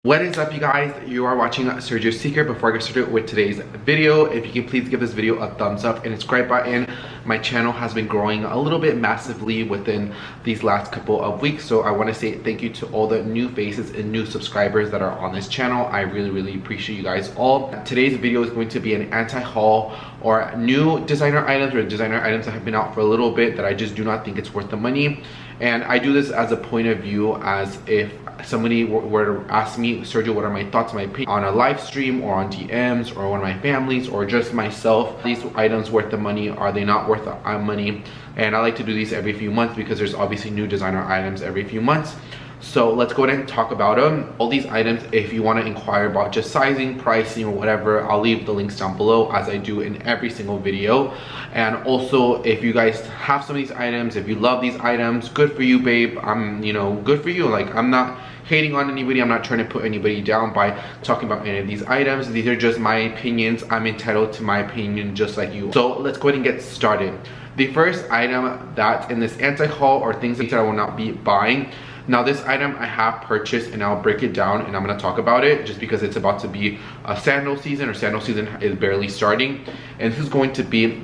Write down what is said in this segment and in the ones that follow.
What is up, you guys? You are watching Sergio's Secret. Before I get started with today's video, if you can please give this video a thumbs up and a subscribe button. My channel has been growing a little bit massively within these last couple of weeks, so I want to say thank you to all the new faces and new subscribers that are on this channel. I really appreciate you guys all. Today's video is going to be an anti-haul or new designer items or designer items that have been out for a little bit that I just do not think it's worth the money. And I do this as a point of view, as if somebody were to ask me, Sergio, what are my thoughts, my opinion on a live stream or on DMs or one of my families or just myself. These items worth the money? Are they not worth the money? And I like to do these every few months because there's obviously new designer items every few months. So let's go ahead and talk about them. All these items, if you want to inquire about just sizing, pricing, or whatever, I'll leave the links down below as I do in every single video. And also, if you guys have some of these items, if you love these items, good for you, babe. Good for you. Like, I'm not hating on anybody. I'm not trying to put anybody down by talking about any of these items. These are just my opinions. I'm entitled to my opinion just like you. So let's go ahead and get started. The first item that's in this anti-haul or things that I will not be buying. Now, this item I have purchased and I'll break it down and I'm going to talk about it just because it's about to be a sandal season, or sandal season is barely starting. And this is going to be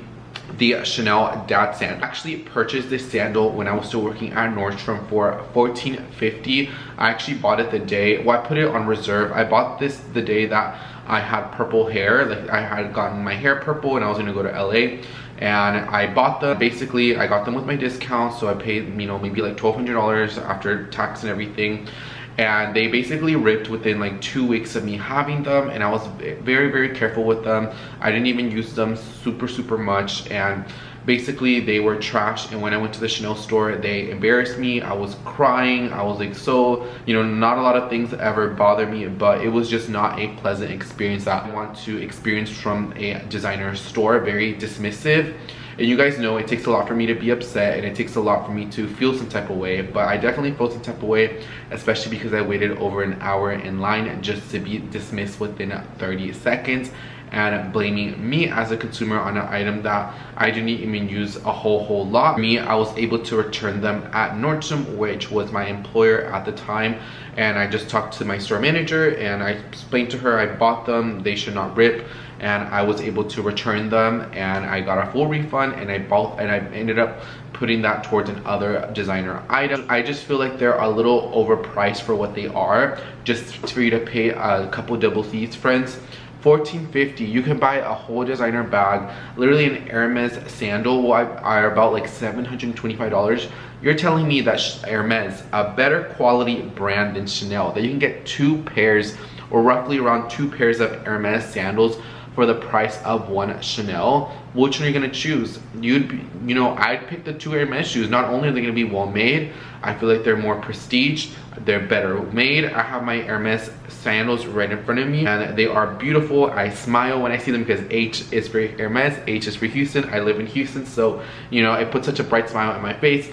the Chanel dad sandal. I actually purchased this sandal when I was still working at Nordstrom for $14.50. I actually bought it the day, well, I put it on reserve. I bought this the day that I had purple hair. Like, I had gotten my hair purple and I was going to go to LA. And I bought them. Basically, I got them with my discount, so I paid, maybe like $1,200 after tax and everything. And they basically ripped within like 2 weeks of me having them, and I was very careful with them. I didn't even use them super much, and basically they were trash. And when I went to the Chanel store, they embarrassed me. I was crying. I was like, so not a lot of things ever bother me, but it was just not a pleasant experience that I want to experience from a designer store. Very dismissive. And you guys know it takes a lot for me to be upset, and it takes a lot for me to feel some type of way. But I definitely felt some type of way, especially because I waited over an hour in line just to be dismissed within 30 seconds. And blaming me as a consumer on an item that I didn't even use a whole lot. I was able to return them at Nordstrom, which was my employer at the time. And I just talked to my store manager and I explained to her I bought them, they should not rip. And I was able to return them and I got a full refund, and I ended up putting that towards another designer item. I just feel like they're a little overpriced for what they are, just for you to pay a couple double C's, friends. $14.50, you can buy a whole designer bag. Literally an Hermes sandal are about like $725. You're telling me that Hermes, a better quality brand than Chanel, that you can get 2 pairs or roughly around 2 pairs of Hermes sandals for the price of one Chanel? Which one are you gonna choose? I'd pick the 2 Hermes shoes. Not only are they gonna be well made, I feel like they're more prestige, they're better made. I have my Hermes sandals right in front of me and they are beautiful. I smile when I see them because H is for Hermes, H is for Houston. I live in Houston, so it puts such a bright smile on my face.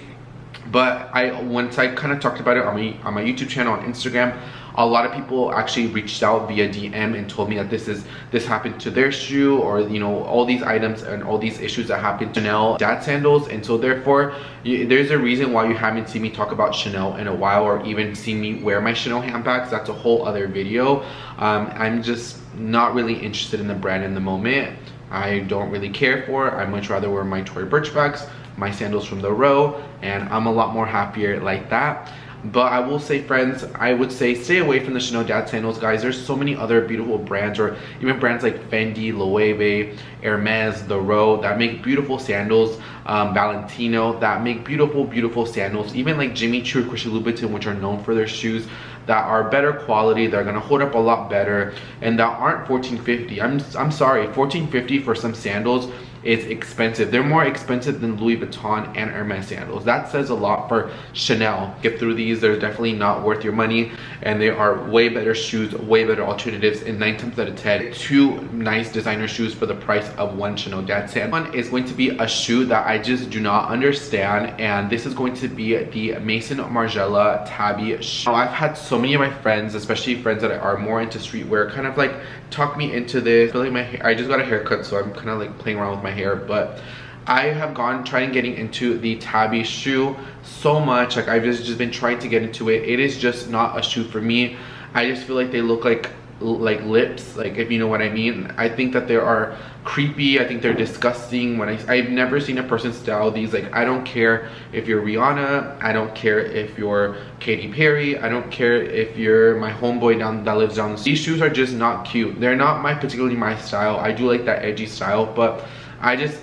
But once I kind of talked about it on my YouTube channel, on Instagram, a lot of people actually reached out via DM and told me that this happened to their shoe, or all these items and all these issues that happened to Chanel dad sandals. And so therefore there's a reason why you haven't seen me talk about Chanel in a while, or even seen me wear my Chanel handbags. That's a whole other video. I'm just not really interested in the brand in the moment. I don't really care for it. I much rather wear my Tory Burch bags, my sandals from the row, and I'm a lot more happier like that. But I will say, friends, I would say stay away from the Chanel dad sandals, guys. There's so many other beautiful brands, or even brands like Fendi, Loewe, Hermes, The Row, that make beautiful sandals. Valentino, that make beautiful sandals. Even like Jimmy Choo or Christian Louboutin, which are known for their shoes that are better quality, they're gonna hold up a lot better, and that aren't $14.50. I'm sorry, $14.50 for some sandals is expensive. They're more expensive than Louis Vuitton and Hermes sandals. That says a lot for Chanel. Get through these, they're definitely not worth your money, and they are way better shoes, way better alternatives, and 9 times out of 10, 2 nice designer shoes for the price of one Chanel dad sandal. One is going to be a shoe that I just do not understand, and this is going to be the Maison Margiela tabi shoe. I've had so many of my friends, especially friends that are more into streetwear, kind of like talk me into this. I feel like I just got a haircut, so I'm kind of like playing around with my hair, but I have tried getting into the tabi shoe so much. Like, I've just been trying to get into it. It is just not a shoe for me. I just feel like they look like lips, like, if you know what I mean. I think that they are creepy. I think they're disgusting. When I've never seen a person style these. Like, I don't care if you're Rihanna, I don't care if you're Katy Perry, I don't care if you're my homeboy that lives down the street. These shoes are just not cute. They're not particularly my style. I do like that edgy style, but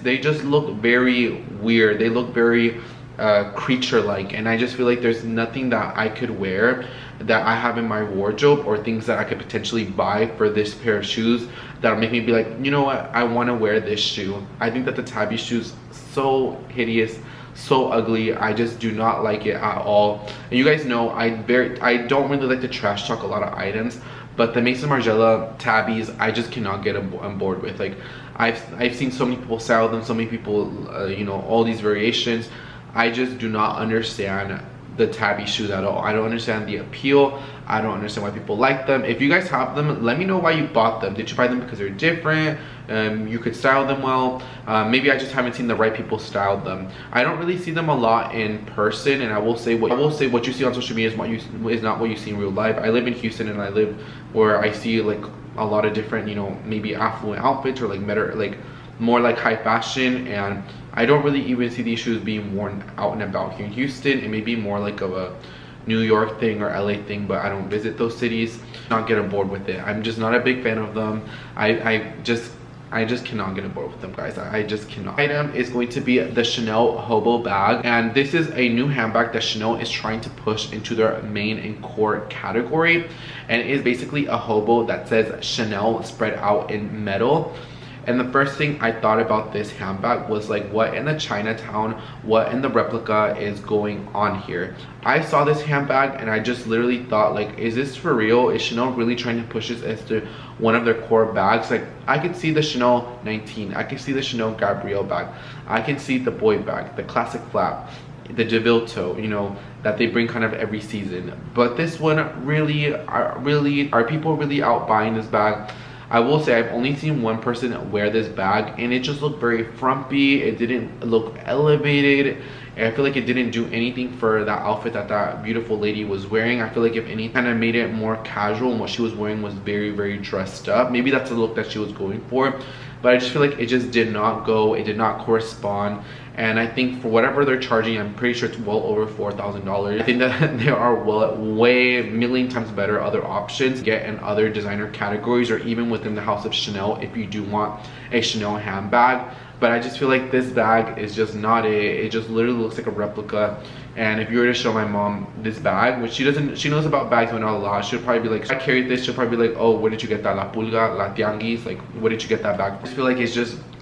they just look very weird. They look very creature-like, and I just feel like there's nothing that I could wear that I have in my wardrobe, or things that I could potentially buy for this pair of shoes that'll make me be like, you know what, I want to wear this shoe. I think that the Tabby shoes so hideous, so ugly. I just do not like it at all. And you guys know I don't really like to trash talk a lot of items, but the Maison Margiela Tabis, I just cannot get on board with. Like, I've seen so many people style them, so many people you know, all these variations. I just do not understand the Tabby shoes at all. I don't understand the appeal. I don't understand why people like them. If you guys have them, let me know why you bought them. Did you buy them because they're different? You could style them well. Maybe I just haven't seen the right people style them. I don't really see them a lot in person, and I will say what you see on social media is not what you see in real life. I live in Houston, and I live where I see like a lot of different, you know, maybe affluent outfits, or like better, like more like high fashion, and I don't really even see these shoes being worn out and about here in Houston. It may be more like of a New York thing or LA thing, but I don't visit those cities. Not get on board with it. I'm just not a big fan of them. I just cannot get on board with them, guys. I just cannot. Item is going to be the Chanel Hobo bag, and this is a new handbag that Chanel is trying to push into their main and core category, and it is basically a hobo that says Chanel spread out in metal. And the first thing I thought about this handbag was like, what in the Chinatown, what in the replica is going on here? I saw this handbag and I just literally thought, like, is this for real? Is Chanel really trying to push this as to one of their core bags? Like, I could see the Chanel 19, I can see the Chanel Gabrielle bag, I can see the boy bag, the classic flap, the DeVille toe, you know, that they bring kind of every season. But this one, are people really out buying this bag? I will say I've only seen one person wear this bag, and it just looked very frumpy. It didn't look elevated, and I feel like it didn't do anything for that outfit that beautiful lady was wearing. I feel like if any kind of made it more casual, and what she was wearing was very, very dressed up. Maybe that's the look that she was going for, but I just feel like it just did not go. It did not correspond. And I think for whatever they're charging, I'm pretty sure it's well over $4,000. I think that there are way million times better other options to get in other designer categories, or even within the house of Chanel if you do want a Chanel handbag. But I just feel like this bag is just not it just literally looks like a replica. And if you were to show my mom this bag, which she knows about bags but not a lot, she'll probably be like, I carried this, she'll probably be like, oh, where did you get that? La Pulga, La Tianguis, like, where did you get that bag? I just feel like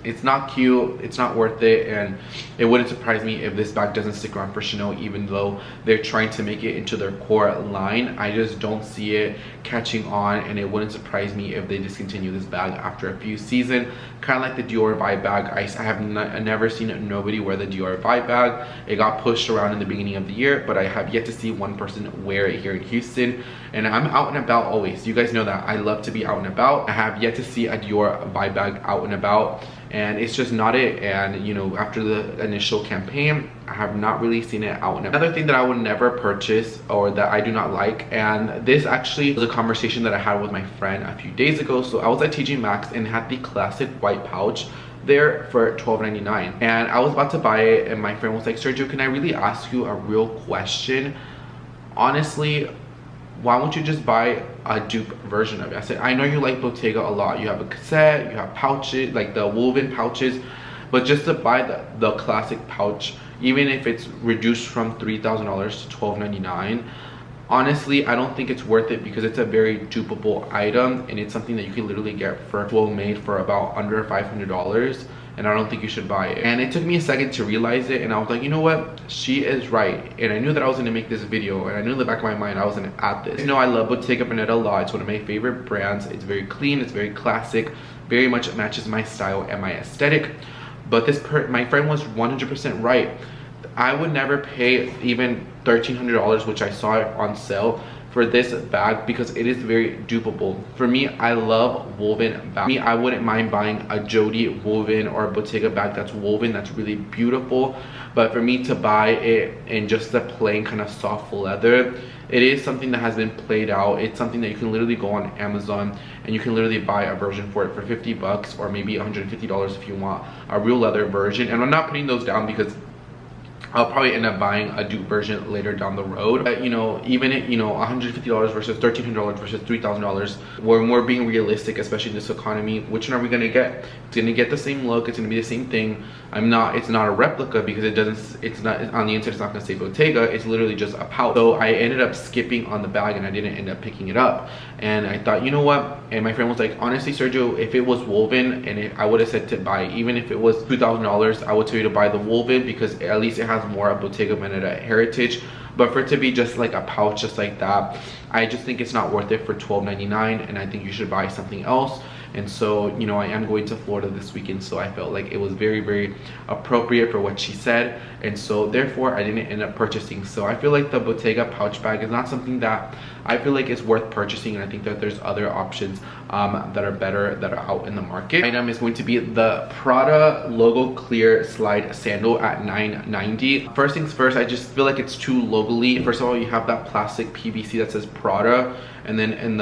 it's not cute, it's not worth it, and it wouldn't surprise me if this bag doesn't stick around for Chanel, even though they're trying to make it into their core line. I just don't see it catching on, and it wouldn't surprise me if they discontinue this bag after a few seasons. Kind of like the Dior Vibe bag. I have never seen nobody wear the Dior Vibe bag. It got pushed around in the beginning of the year, but I have yet to see one person wear it here in Houston. And I'm out and about always. You guys know that I love to be out and about. I have yet to see a Dior Vibe bag out and about, and it's just not it. And you know, after the initial campaign, I have not really seen it out and about. Another thing that I would never purchase, or that I do not like, and this actually was a conversation that I had with my friend a few days ago. So I was at TJ Maxx and had the classic white pouch there for $12.99, and I was about to buy it, and my friend was like, Sergio, can I really ask you a real question? Honestly, why won't you just buy a dupe version of it? I said, I know you like Bottega a lot. You have a cassette, you have pouches, like the woven pouches, but just to buy the classic pouch, even if it's reduced from $3,000 to $12.99, honestly, I don't think it's worth it, because it's a very dupeable item, and it's something that you can literally get for well made for about under $500, and I don't think you should buy it. And it took me a second to realize it, and I was like, you know what, she is right. And I knew that I was going to make this video, and I knew in the back of my mind I was going to add this. You know, I love Bottega Veneta a lot. It's one of my favorite brands. It's very clean, it's very classic, very much matches my style and my aesthetic. But my friend was 100% right. I would never pay even $1,300, which I saw it on sale, for this bag because it is very dupeable. For me, I love woven bags. Me, I wouldn't mind buying a Jody woven or a Bottega bag that's woven, that's really beautiful. But for me to buy it in just the plain kind of soft leather, it is something that has been played out. It's something that you can literally go on Amazon and you can literally buy a version for it for 50 bucks or maybe $150 if you want a real leather version. And I'm not putting those down because I'll probably end up buying a dupe version later down the road. But, you know, even at, you know, $150 versus $1,300 versus $3,000, when we're being realistic, especially in this economy, which one are we gonna get? It's gonna get the same look. It's gonna be the same thing. It's not a replica because it's not on the inside. It's not gonna say Bottega. It's literally just a pouch. So I ended up skipping on the bag and I didn't end up picking it up. And I thought, you know what? And my friend was like, honestly, Sergio, if it was woven and I would have said to buy, even if it was $2,000, I would tell you to buy the woven because at least it has more of Bottega Veneta heritage. But for it to be just like a pouch just like that, I just think it's not worth it for $12.99, and I think you should buy something else. And so, you know, I am going to Florida this weekend, so I felt like it was very, very appropriate for what she said, and so therefore I didn't end up purchasing. So I feel like the Bottega pouch bag is not something that I feel like is worth purchasing, and I think that there's other options that are better that are out in the market. The item is going to be the Prada logo clear slide sandal at $9.90. First things first, I just feel like it's too logally. First of all, you have that plastic PVC that says Prada, and then in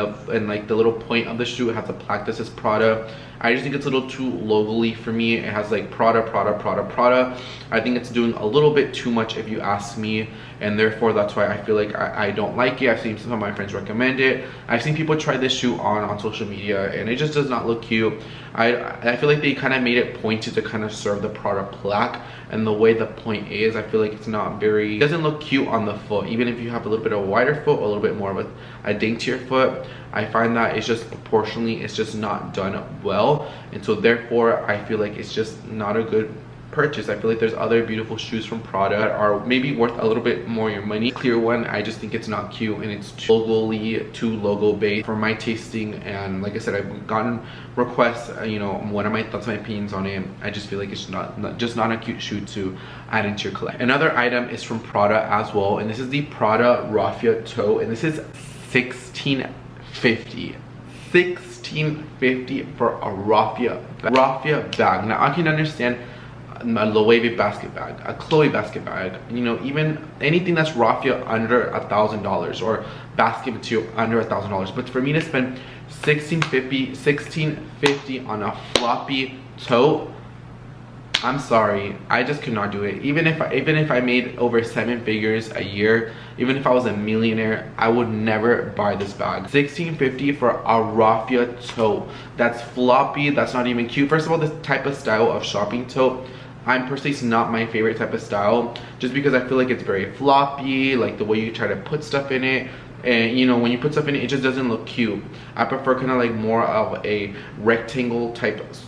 like the little point of the shoe, it has a plaque that says Prada. I just think it's a little too logally for me. It has like Prada, Prada, Prada, Prada. I think it's doing a little bit too much if you ask me, and therefore that's why I feel like I don't like it. I've seen some of my friends recommend it. I've seen people try this shoe on social media, and it just does not look cute. I feel like they kind of made it pointed to kind of serve the Prada plaque, and the way the point is, I feel like it's not very, it doesn't look cute on the foot. Even if you have a little bit of a wider foot or a little bit more of a daintier foot, I find that it's just proportionally, it's just not done well, and so therefore I feel like it's just not a good purchase. I feel like there's other beautiful shoes from Prada that are maybe worth a little bit more your money. Clear one, I just think it's not cute, and it's too logo based for my tasting. And like I said, I've gotten requests, you know, what are my thoughts, my opinions on it. I just feel like it's just not a cute shoe to add into your collection. Another item is from Prada as well, and this is the Prada raffia tote, and this is $16.50. $16.50 for a raffia bag. Now I can understand a Loewe basket bag, a Chloe basket bag, you know, even anything that's raffia under $1,000 or basket material under $1,000. But for me to spend $16.50 on a floppy tote, I'm sorry, I just could not do it. Even if I made over 7 figures a year, even if I was a millionaire, I would never buy this bag. $16.50 for a raffia tote that's floppy, that's not even cute. First of all, this type of style of shopping tote, I'm personally, it's not my favorite type of style, just because I feel like it's very floppy, like the way you try to put stuff in it. And you know, when you put stuff in it, it just doesn't look cute. I prefer kind of like more of a rectangle type of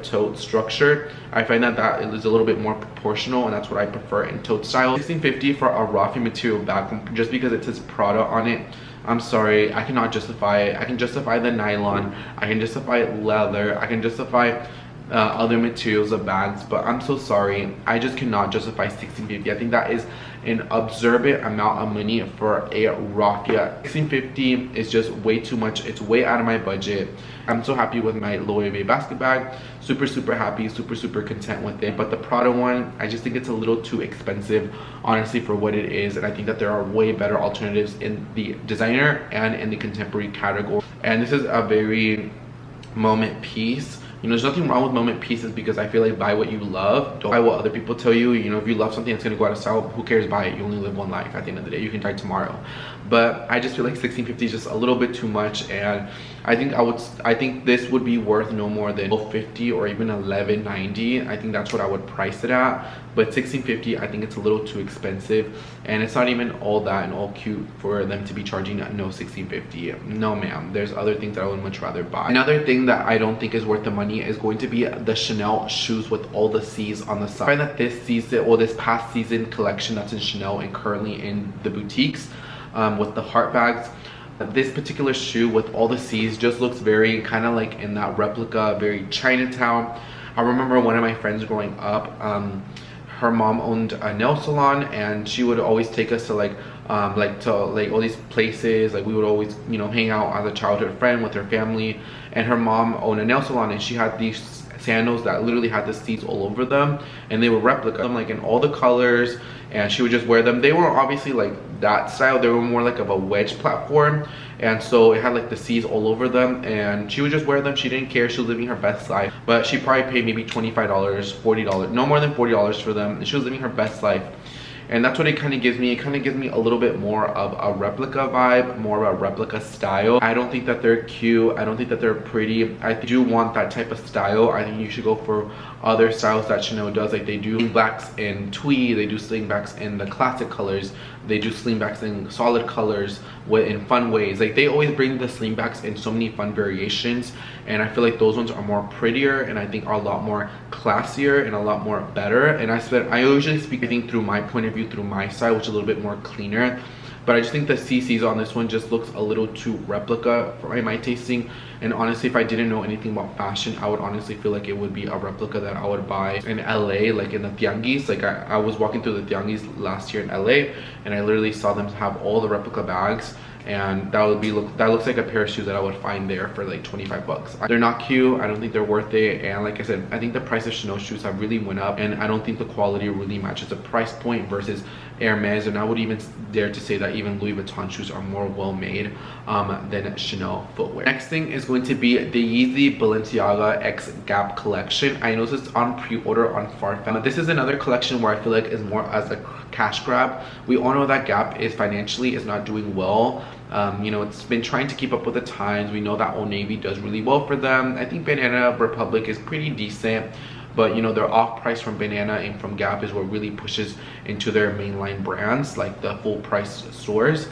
tote structure. I find that is a little bit more proportional, and that's what I prefer in tote style. $16.50 for a raffia material bag, just because it says Prada on it. I'm sorry, I cannot justify it. I can justify the nylon, I can justify leather, I can justify other materials of bags, but I'm so sorry, I just cannot justify $16.50. I think that is an absorbent amount of money for a raffia. $16.50 is just way too much. It's way out of my budget. I'm so happy with my Loewe basket bag, super happy, super content with it. But the Prada one, I just think it's a little too expensive, honestly, for what it is. And I think that there are way better alternatives in the designer and in the contemporary category. And this is a very moment piece. You know, there's nothing wrong with moment pieces, because I feel like buy what you love. Don't buy what other people tell you. You know, if you love something that's gonna go out of style, who cares? Buy it. You only live one life. At the end of the day, you can die tomorrow. But I just feel like $16.50 is just a little bit too much, and I think this would be worth no more than $12.50 or even $11.90. I think that's what I would price it at. But $16.50, I think it's a little too expensive, and it's not even all that and all cute for them to be charging no $16.50. No ma'am, there's other things that I would much rather buy. Another thing that I don't think is worth the money is going to be the Chanel shoes with all the C's on the side. I find that this season, or this past season collection that's in Chanel and currently in the boutiques, with the heart bags, this particular shoe with all the C's just looks very kind of like in that replica, very Chinatown. I remember one of my friends growing up, her mom owned a nail salon, and she would always take us to like like to like all these places. Like we would always, you know, hang out as a childhood friend with her family. And her mom owned a nail salon, and she had these sandals that literally had the seeds all over them, and they were replica, like in all the colors, and she would just wear them. They weren't obviously like that style, they were more like of a wedge platform, and so it had like the seeds all over them, and she would just wear them. She didn't care, she was living her best life. But she probably paid maybe $25, $40, no more than $40 for them, and she was living her best life. And that's what it kind of gives me. It kind of gives me a little bit more of a replica vibe, more of a replica style. I don't think that they're cute. I don't think that they're pretty. I do want that type of style. I think you should go for other styles that Chanel does. Like they do slingbacks in tweed, they do slingbacks in the classic colors, they do slingbacks in solid colors in fun ways. Like they always bring the slingbacks in so many fun variations, and I feel like those ones are more prettier, and I think are a lot more classier and a lot more better. And I usually speak, I think, through my point of view, through my style, which is a little bit more cleaner. But I just think the CCs on this one just looks a little too replica for my tasting. And honestly, if I didn't know anything about fashion, I would honestly feel like it would be a replica that I would buy in LA, like in the Tianguis. Like I was walking through the Tianguis last year in LA, and I literally saw them have all the replica bags, and that looks like a pair of shoes that I would find there for like 25 bucks. They're not cute. I don't think they're worth it. And like I said, I think the price of Chanel shoes have really went up, and I don't think the quality really matches the price point versus Hermes. And I would even dare to say that even Louis Vuitton shoes are more well made than Chanel footwear. Next thing is going to be the Yeezy Balenciaga X Gap collection. I know this is on pre-order on Farfetch. This is another collection where I feel like is more as a cash grab. We all know that Gap is financially is not doing well. You know, it's been trying to keep up with the times. We know that Old Navy does really well for them. I think Banana Republic is pretty decent, but you know, their off price from Banana and from Gap is what really pushes into their mainline brands, like the full price stores.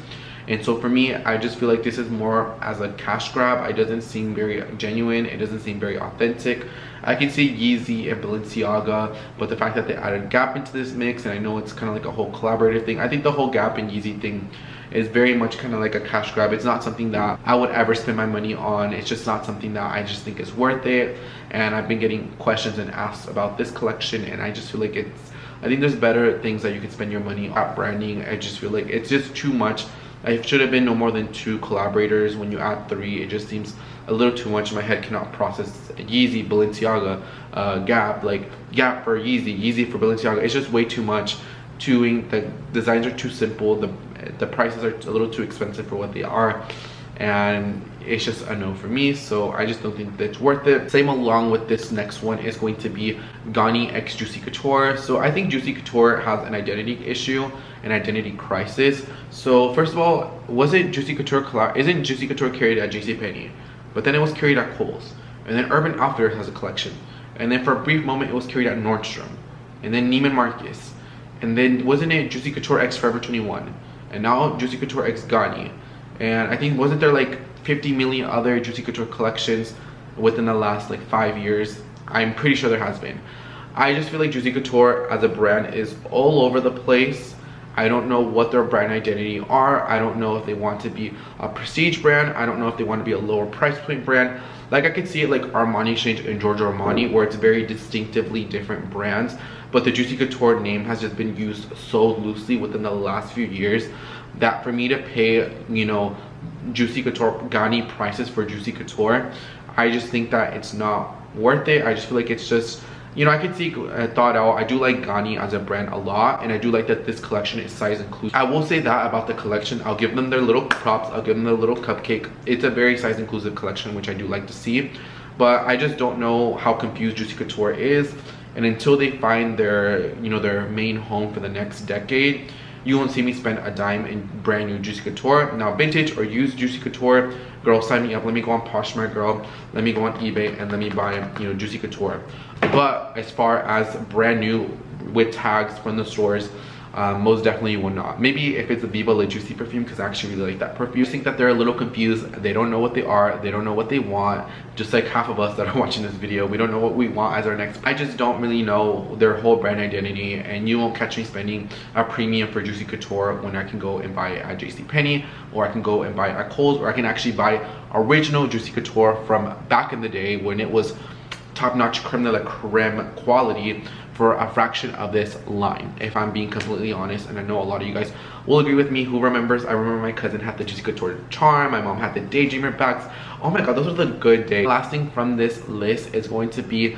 And so for me, I just feel like this is more as a cash grab. It doesn't seem very genuine. It doesn't seem very authentic. I can see Yeezy and Balenciaga, but the fact that they added Gap into this mix, and I know it's kind of like a whole collaborative thing. I think the whole Gap and Yeezy thing is very much kind of like a cash grab. It's not something that I would ever spend my money on. It's just not something that I just think is worth it. And I've been getting questions and asked about this collection, and I just feel like I think there's better things that you can spend your money on branding. I just feel like it's just too much. It should have been no more than 2 collaborators. When you add 3, it just seems a little too much. My head cannot process Yeezy, Balenciaga, Gap, like Gap for Yeezy, Yeezy for Balenciaga. It's just way too much. The designs are too simple. The prices are a little too expensive for what they are, and it's just a no for me. So I just don't think that's worth it. Same along with this next one is going to be Ganni x Juicy Couture. So I think Juicy Couture has an identity issue, an identity crisis. So first of all, isn't Juicy Couture carried at JCPenney? But then it was carried at Kohl's, and then Urban Outfitters has a collection, and then for a brief moment it was carried at Nordstrom, and then Neiman Marcus, and then wasn't it Juicy Couture x Forever 21, and now Juicy Couture x Ganni. And I think, wasn't there like 50 million other Juicy Couture collections within the last like 5 years? I'm pretty sure there has been. I just feel like Juicy Couture as a brand is all over the place. I don't know what their brand identity are. I don't know if they want to be a prestige brand. I don't know if they want to be a lower price point brand. Like I could see it like Armani Exchange and Giorgio Armani, where it's very distinctively different brands, but the Juicy Couture name has just been used so loosely within the last few years that for me to pay, you know, Juicy Couture Ganni prices for Juicy Couture, I just think that it's not worth it. I just feel like it's just, you know, I could see thought out. I do like Ganni as a brand a lot, and I do like that this collection is size inclusive. I will say that about the collection. I'll give them their little props. I'll give them their little cupcake. It's a very size inclusive collection, which I do like to see. But I just don't know how confused Juicy Couture is, and until they find their, you know, their main home for the next decade, you won't see me spend a dime in brand new Juicy Couture. Now, vintage or used Juicy Couture, girl, sign me up. Let me go on Poshmark, girl. Let me go on eBay and let me buy, you know, Juicy Couture. But as far as brand new with tags from the stores, most definitely will not. Maybe if it's a Viva La Juicy perfume, because I actually really like that perfume. I think that they're a little confused. They don't know what they are. They don't know what they want. Just like half of us that are watching this video, we don't know what we want as our next. I just don't really know their whole brand identity, and you won't catch me spending a premium for Juicy Couture when I can go and buy it at JCPenney, or I can go and buy it at Kohl's, or I can actually buy original Juicy Couture from back in the day when it was top-notch creme de la creme quality for a fraction of this line, if I'm being completely honest. And I know a lot of you guys will agree with me. Who remembers? I remember my cousin had the Yeezy Couture charm, my mom had the Daydreamer bags. Oh my god, those were the good days. Last thing from this list is going to be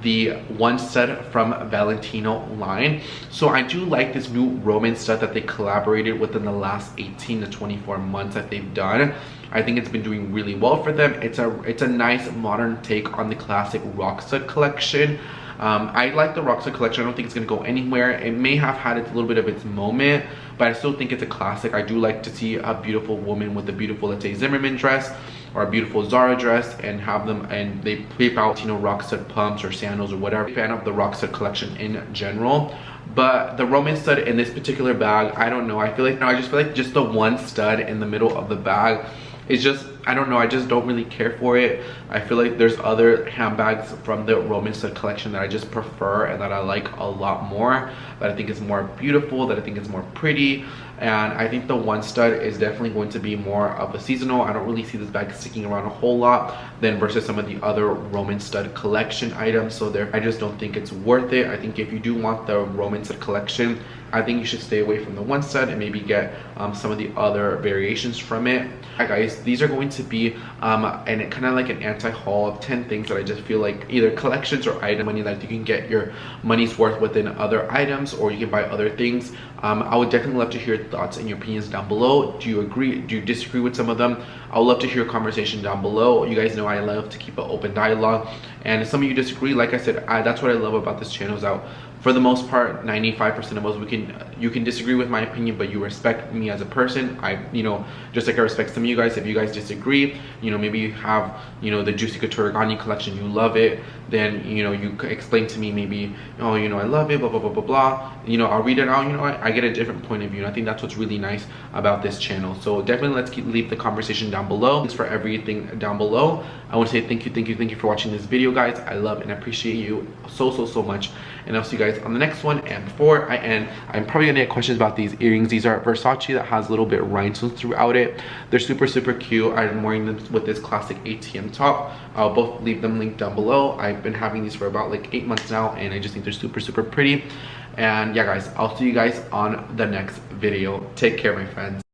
the one stud from Valentino line. So I do like this new Roman stud that they collaborated within the last 18 to 24 months that they've done. I think it's been doing really well for them. It's a nice modern take on the classic rock stud collection. I like the rock stud collection. I don't think it's gonna go anywhere. It may have had a little bit of its moment, but I still think it's a classic. I do like to see a beautiful woman with a beautiful, let's say, Zimmermann dress or a beautiful Zara dress, and have them, and they whip out, you know, rock stud pumps or sandals or whatever. Fan of the rock stud collection in general. But the Roman stud in this particular bag, I don't know. I just feel like just the one stud in the middle of the bag is just, I don't know, I just don't really care for it. I feel like there's other handbags from the Roman stud collection that I just prefer and that I like a lot more, that I think is more beautiful, that I think is more pretty. And I think the one stud is definitely going to be more of a seasonal. I don't really see this bag sticking around a whole lot than versus some of the other Roman stud collection items. So there, I just don't think it's worth it. I think if you do want the Roman stud collection, I think you should stay away from the one stud and maybe get some of the other variations from it. Hi guys, these are going to be and kind of like an anti-haul of 10 things that I just feel like either collections or item money that you can get your money's worth within other items, or you can buy other things. I would definitely love to hear your thoughts and your opinions down below. Do you agree? Do you disagree with some of them? I would love to hear a conversation down below. You guys know I love to keep an open dialogue, and if some of you disagree, like I said, that's what I love about this channel. Is out for the most part, 95% of us, you can disagree with my opinion, but you respect me as a person. You know, just like I respect some of you guys. If you guys disagree, you know, maybe you have, you know, the Yeezy Couture Ganni collection, you love it, then, you know, you could explain to me maybe, oh, you know, I love it, blah blah blah blah blah. You know, I'll read it out. You know, I get a different point of view, and I think that's what's really nice about this channel. So definitely let's leave the conversation down below. Thanks for everything down below. I want to say thank you for watching this video, guys. I love and appreciate you so much, and I'll see you guys on the next one. And before I end, I'm probably gonna get questions about these earrings. These are Versace that has a little bit of rhinestones throughout it. They're super cute. I'm wearing them with this classic ATM top. I'll both leave them linked down below. I've been having these for about like 8 months now, and I just think they're super pretty. And yeah guys, I'll see you guys on the next video. Take care, my friends.